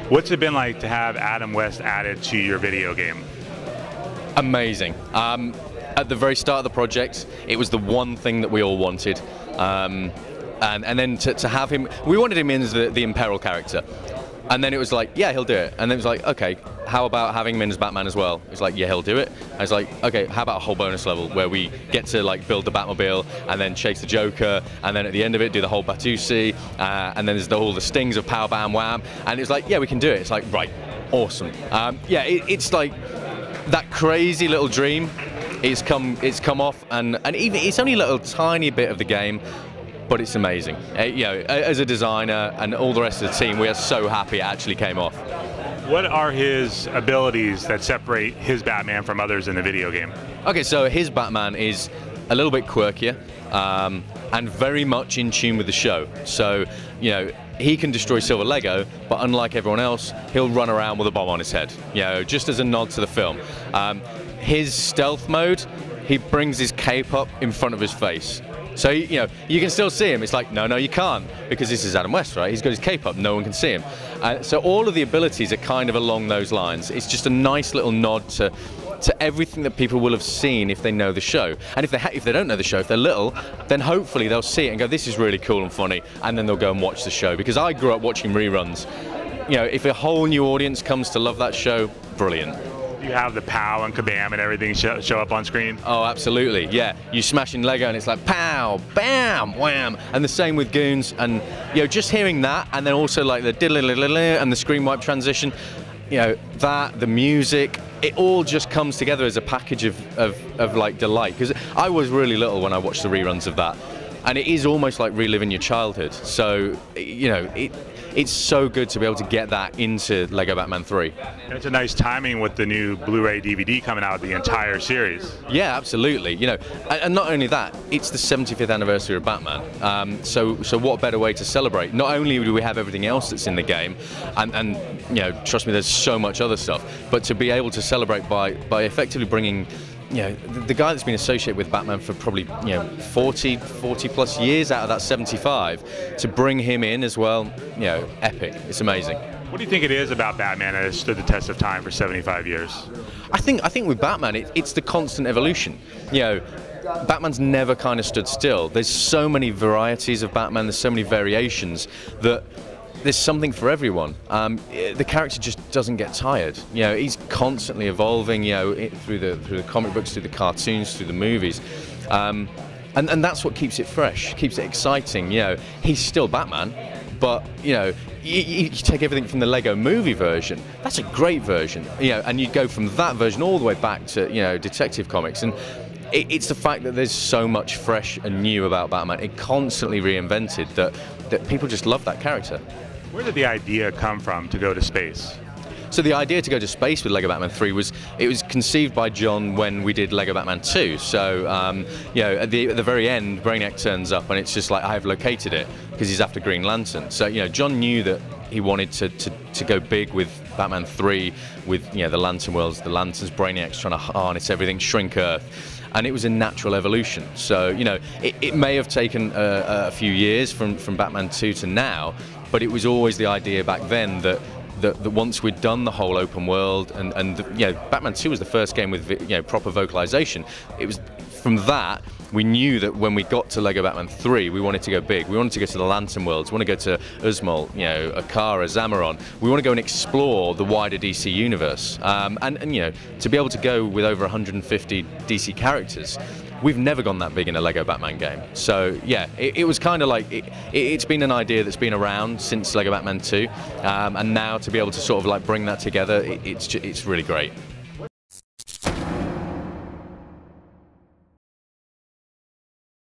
What's it been like to have Adam West added to your video game? Amazing. At the very start of the project, it was the one thing that we all wanted. And then to have him, we wanted him in as the Imperil character. And then it was like, yeah, he'll do it. And then it was like, okay, how about having him in as Batman as well? It was like, yeah, he'll do it. I was like, okay, how about a whole bonus level where we get to like build the Batmobile and then chase the Joker, and then at the end of it do the whole Batusi, and then there's all the stings of pow, bam, wham. And it's like, yeah, we can do it. It's like, right, awesome. Yeah, it's like that crazy little dream. It's come off, and even it's only a little tiny bit of the game, but it's amazing. You know, as a designer and all the rest of the team, we are so happy it actually came off. What are his abilities that separate his Batman from others in the video game? Okay, so his Batman is a little bit quirkier and very much in tune with the show. So, you know, he can destroy silver Lego, but unlike everyone else, he'll run around with a bomb on his head, you know, just as a nod to the film. His stealth mode, he brings his cape up in front of his face. So, you know, you can still see him. It's like, no, you can't, because this is Adam West, right? He's got his cape up, no one can see him. So all of the abilities are kind of along those lines. It's just a nice little nod to everything that people will have seen if they know the show. And if they don't know the show, if they're little, then hopefully they'll see it and go, this is really cool and funny, and then they'll go and watch the show. Because I grew up watching reruns. You know, if a whole new audience comes to love that show, brilliant. You have the pow and kabam and everything show up on screen? Oh, absolutely, yeah. You smash in Lego and it's like pow, bam, wham. And the same with Goons. And, you know, just hearing that, and then also like the diddle and the screen wipe transition, you know, the music, it all just comes together as a package of like delight. Because I was really little when I watched the reruns of that. And it is almost like reliving your childhood. So, you know, it's so good to be able to get that into Lego Batman 3. It's a nice timing with the new Blu-ray DVD coming out, the entire series. Yeah, absolutely. You know, and not only that, it's the 75th anniversary of Batman. So what better way to celebrate? Not only do we have everything else that's in the game, and you know, trust me, there's so much other stuff, but to be able to celebrate by effectively bringing, you know, the guy that's been associated with Batman for probably, you know, 40 plus years out of that 75, to bring him in as well, you know, epic. It's amazing. What do you think it is about Batman that has stood the test of time for 75 years? I think with Batman, it's the constant evolution. You know, Batman's never kind of stood still. There's so many varieties of Batman, there's so many variations that there's something for everyone. The character just doesn't get tired. You know, he's constantly evolving. You know, through the comic books, through the cartoons, through the movies, and that's what keeps it fresh, keeps it exciting. You know, he's still Batman, but you know, you take everything from the Lego Movie version. That's a great version. You know, and you go from that version all the way back to, you know, Detective Comics, and it's the fact that there's so much fresh and new about Batman. It constantly reinvented that people just love that character. Where did the idea come from to go to space? So the idea to go to space with Lego Batman 3 was conceived by John when we did Lego Batman 2. So you know, at the very end, Brainiac turns up and it's just like, I have located it, because he's after Green Lantern. So, you know, John knew that he wanted to go big with Batman 3, with, you know, the Lantern worlds, the Lanterns, Brainiac's trying to harness everything, shrink Earth. And it was a natural evolution. So, you know, it may have taken a few years from Batman 2 to now, but it was always the idea back then that once we'd done the whole open world, and you know, Batman 2 was the first game with, you know, proper vocalization. It was from that we knew that when we got to Lego Batman 3, we wanted to go big. We wanted to go to the Lantern worlds. We want to go to Uzmol, you know, Akara, Zamaron. We want to go and explore the wider DC universe. And you know, to be able to go with over 150 DC characters, we've never gone that big in a Lego Batman game. So yeah, it was kind of like, it's been an idea that's been around since Lego Batman 2, and now to be able to sort of like bring that together, it's really great.